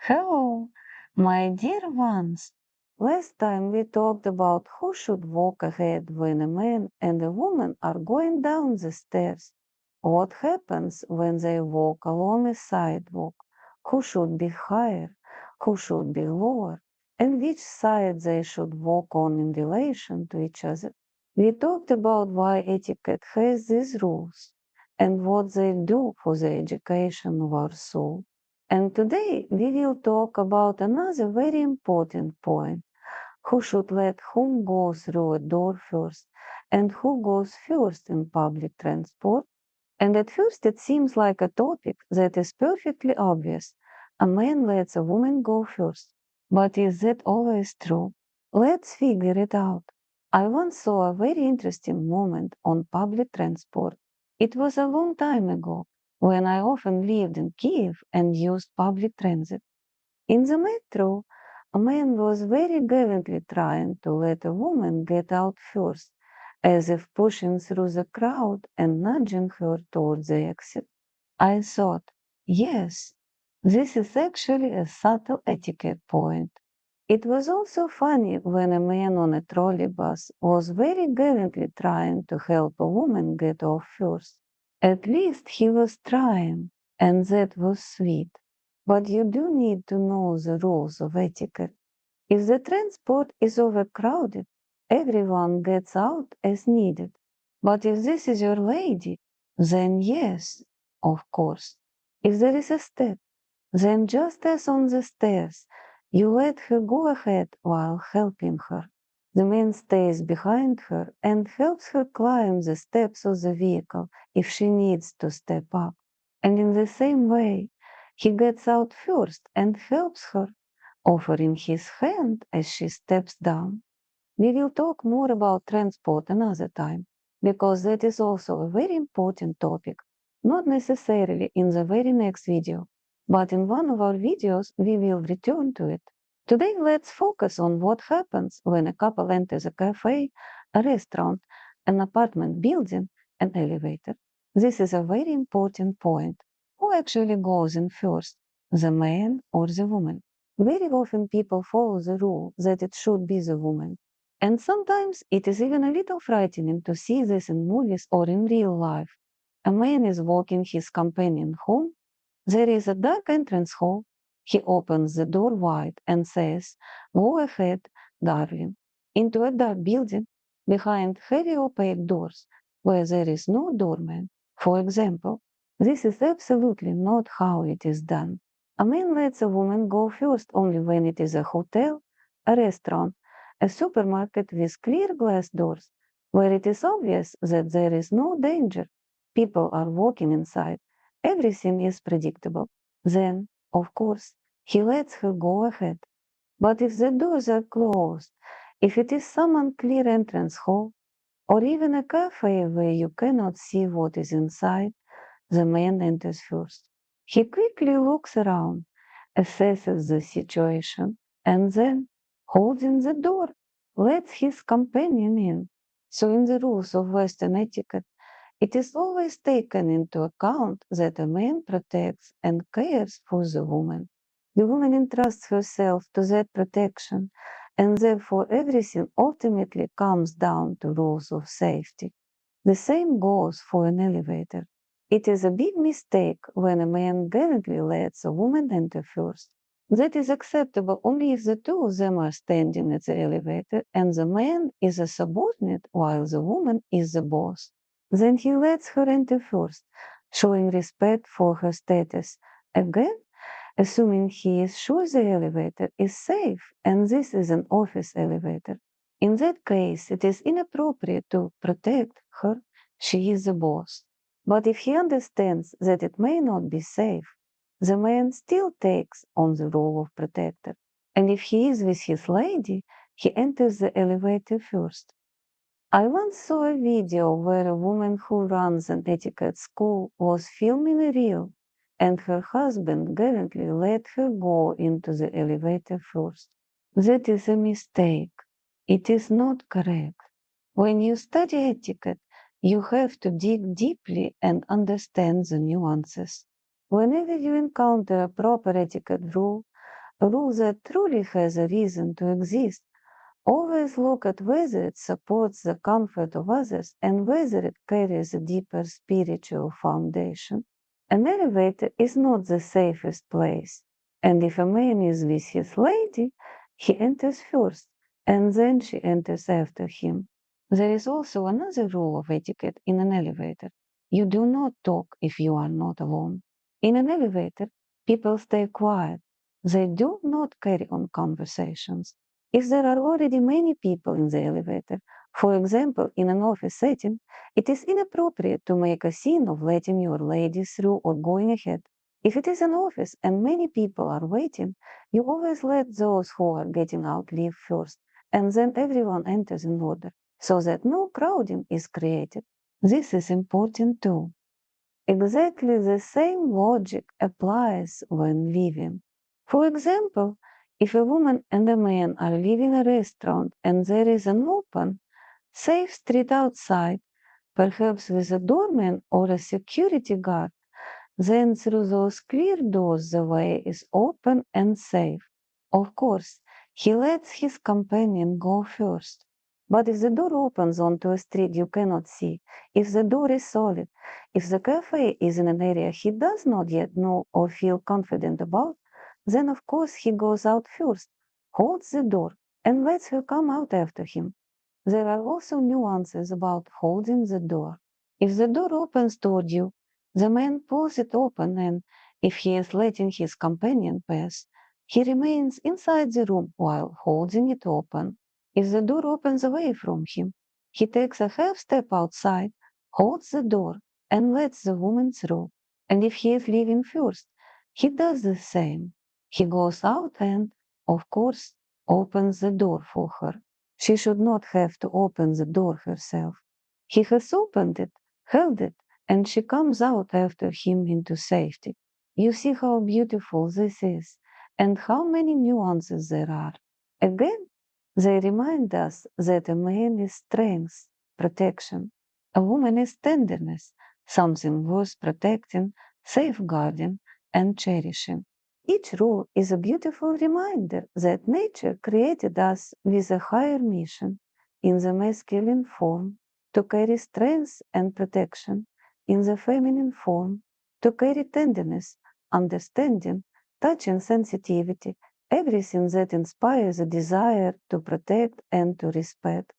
Hello, my dear ones. Last time we talked about who should walk ahead when a man and a woman are going down the stairs. What happens when they walk along a sidewalk? Who should be higher? Who should be lower? And which side they should walk on in relation to each other. We talked about why etiquette has these rules and what they do for the education of our soul. And today we will talk about another very important point. Who should let whom go through a door first and who goes first in public transport? And at first it seems like a topic that is perfectly obvious. A man lets a woman go first. But is that always true? Let's figure it out. I once saw a very interesting moment on public transport. It was a long time ago when I often lived in Kiev and used public transit. In the metro, a man was very gallantly trying to let a woman get out first, as if pushing through the crowd and nudging her towards the exit. I thought, yes, this is actually a subtle etiquette point. It was also funny when a man on a trolley bus was very gallantly trying to help a woman get off first. At least he was trying, and that was sweet. But you do need to know the rules of etiquette. If the transport is overcrowded, everyone gets out as needed. But if this is your lady, then yes, of course. If there is a step, then just as on the stairs, you let her go ahead while helping her. The man stays behind her and helps her climb the steps of the vehicle if she needs to step up. And in the same way, he gets out first and helps her, offering his hand as she steps down. We will talk more about transport another time, because that is also a very important topic, not necessarily in the very next video, but in one of our videos we will return to it. Today let's focus on what happens when a couple enters a cafe, a restaurant, an apartment building, an elevator. This is a very important point. Who actually goes in first, the man or the woman? Very often people follow the rule that it should be the woman. And sometimes it is even a little frightening to see this in movies or in real life. A man is walking his companion home. There is a dark entrance hall. He opens the door wide and says, "Go ahead, darling," into a dark building behind heavy opaque doors where there is no doorman. For example, this is absolutely not how it is done. A man lets a woman go first only when it is a hotel, a restaurant, a supermarket with clear glass doors, where it is obvious that there is no danger. People are walking inside. Everything is predictable. Then, of course, he lets her go ahead. But if the doors are closed, if it is some unclear entrance hall, or even a cafe where you cannot see what is inside, the man enters first. He quickly looks around, assesses the situation, and then, holding the door, lets his companion in. So, in the rules of Western etiquette, it is always taken into account that a man protects and cares for the woman. The woman entrusts herself to that protection, and therefore everything ultimately comes down to rules of safety. The same goes for an elevator. It is a big mistake when a man gallantly lets a woman enter first. That is acceptable only if the two of them are standing at the elevator and the man is a subordinate while the woman is the boss. Then he lets her enter first, showing respect for her status. Again, assuming he is sure the elevator is safe and this is an office elevator. In that case, it is inappropriate to protect her. She is the boss. But if he understands that it may not be safe, the man still takes on the role of protector. And if he is with his lady, he enters the elevator first. I once saw a video where a woman who runs an etiquette school was filming a reel, and her husband gallantly let her go into the elevator first. That is a mistake. It is not correct. When you study etiquette, you have to dig deeply and understand the nuances. Whenever you encounter a proper etiquette rule, A rule that truly has a reason to exist. Always look at whether it supports the comfort of others and whether it carries a deeper spiritual foundation. An elevator is not the safest place, and if a man is with his lady, he enters first, and then she enters after him. There is also another rule of etiquette in an elevator. You do not talk if you are not alone. In an elevator, people stay quiet. They do not carry on conversations. If there are already many people in the elevator, for example, in an office setting, it is inappropriate to make a scene of letting your lady through or going ahead. If it is an office and many people are waiting, you always let those who are getting out leave first, and then everyone enters in order, so that no crowding is created. This is important too. Exactly the same logic applies when leaving. For example, if a woman and a man are leaving a restaurant and there is an open, safe street outside, perhaps with a doorman or a security guard, then through those clear doors the way is open and safe. Of course, he lets his companion go first. But if the door opens onto a street you cannot see, if the door is solid, if the cafe is in an area he does not yet know or feel confident about, then of course he goes out first, holds the door, and lets her come out after him. There are also nuances about holding the door. If the door opens toward you, the man pulls it open, and if he is letting his companion pass, he remains inside the room while holding it open. If the door opens away from him, he takes a half step outside, holds the door, and lets the woman through. And if he is leaving first, he does the same. He goes out and, of course, opens the door for her. She should not have to open the door herself. He has opened it, held it, and she comes out after him into safety. You see how beautiful this is, and how many nuances there are. Again, they remind us that a man is strength, protection. A woman is tenderness, something worth protecting, safeguarding, and cherishing. Each rule is a beautiful reminder that nature created us with a higher mission in the masculine form to carry strength and protection, in the feminine form to carry tenderness, understanding, touch and sensitivity, everything that inspires a desire to protect and to respect.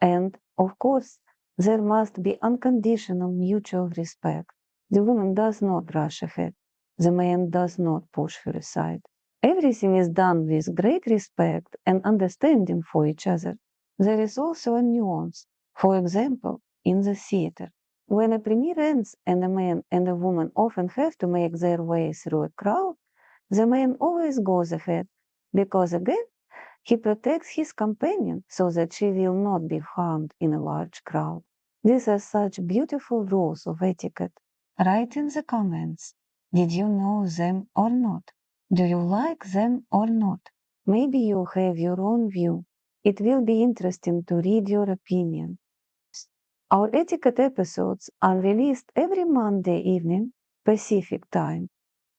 And, of course, there must be unconditional mutual respect. The woman does not rush ahead. The man does not push her aside. Everything is done with great respect and understanding for each other. There is also a nuance. For example, in the theater, when a premiere ends and a man and a woman often have to make their way through a crowd, the man always goes ahead because, again, he protects his companion so that she will not be harmed in a large crowd. These are such beautiful rules of etiquette. Write in the comments, did you know them or not? Do you like them or not? Maybe you have your own view. It will be interesting to read your opinion. Our etiquette episodes are released every Monday evening, Pacific time.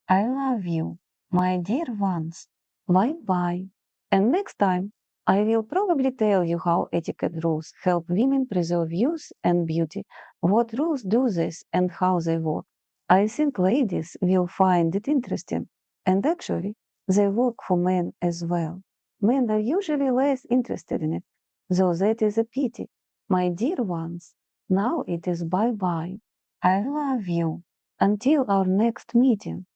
I love you, my dear ones. Bye bye. And next time, I will probably tell you how etiquette rules help women preserve youth and beauty, what rules do this, and how they work. I think ladies will find it interesting. And actually, they work for men as well. Men are usually less interested in it, though that is a pity. My dear ones, now it is bye bye. I love you. Until our next meeting.